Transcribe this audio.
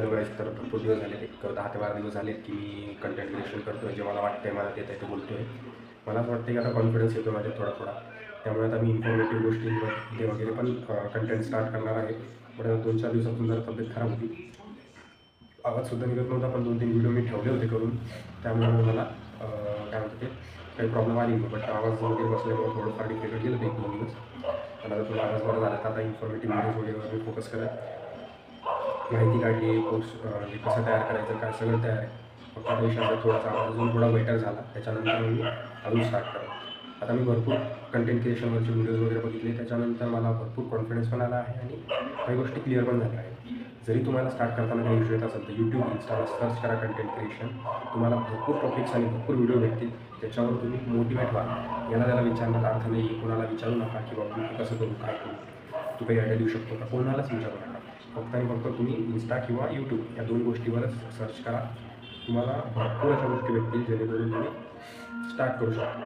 Hello guys, तर भरपूर दिवस झाले, एक 10 ते 12 दिवस झालेत की मी कंटेंट क्रिएशन करतो आहे. जे मला वाटतं आहे, मला येत आहे ते बोलतो आहे. मला असं वाटतं की आता कॉन्फिडन्स येतो माझ्यात थोडा थोडा. त्यामुळे आता मी इन्फॉर्मेटिव्ह गोष्टींमध्ये वगैरे पण कंटेंट स्टार्ट करणार आहे. पण 2-4 दिवसापासून जरा तब्येत खराब होती, आवाजसुद्धा निघत नव्हता. पण 2-3 व्हिडिओ मी ठेवले होते करून, त्यामुळे मला काय म्हणते ते काही प्रॉब्लेम आली नाही. बट आवाज वगैरे बसल्यामुळे थोडंफार डिफिकल्ट गेलं ते 1-2 दिवस. पण आता थोडा आवाज बरा झाला, तर आता इन्फॉर्मेटिव्ह व्हिडिओज वगैरे मी फोकस करत माहिती काढली, कोर्स म्हणजे कसं तयार करायचं, काय सगळं तयार आहे. फक्त आता विषयाचा थोडासा आवाज अजून थोडा बेटर झाला, त्याच्यानंतर मी अजून स्टार्ट करेन. आता मी भरपूर कंटेंट क्रिएशनवरचे व्हिडिओज वगैरे बघितले, त्याच्यानंतर मला भरपूर कॉन्फिडन्स पण आला आहे आणि काही गोष्टी क्लिअर पण झाल्या आहेत. जरी तुम्हाला स्टार्ट करताना काही इश्यू येत असेल तर यूट्यूब, इन्स्टाला सर्च करा कंटेंट क्रिएशन. तुम्हाला भरपूर टॉपिक्स आणि भरपूर व्हिडिओ भेटतील, त्याच्यावर तुम्ही मोटिवेट व्हा. याला त्याला विचारण्यात अर्थ नाही आहे. कोणाला विचारू नका की बाबा मी कसं करू, काय करू, तू काही आयडिया देऊ शकतो का, कोणालाच विचारू नका. फक्त आणि फक्त तुम्ही इन्स्टा किंवा यूट्यूब या 2 गोष्टीवरच सर्च करा. तुम्हाला भरपूर अशा गोष्टी भेटतील जेणेकरून तुम्ही स्टार्ट करू शकता.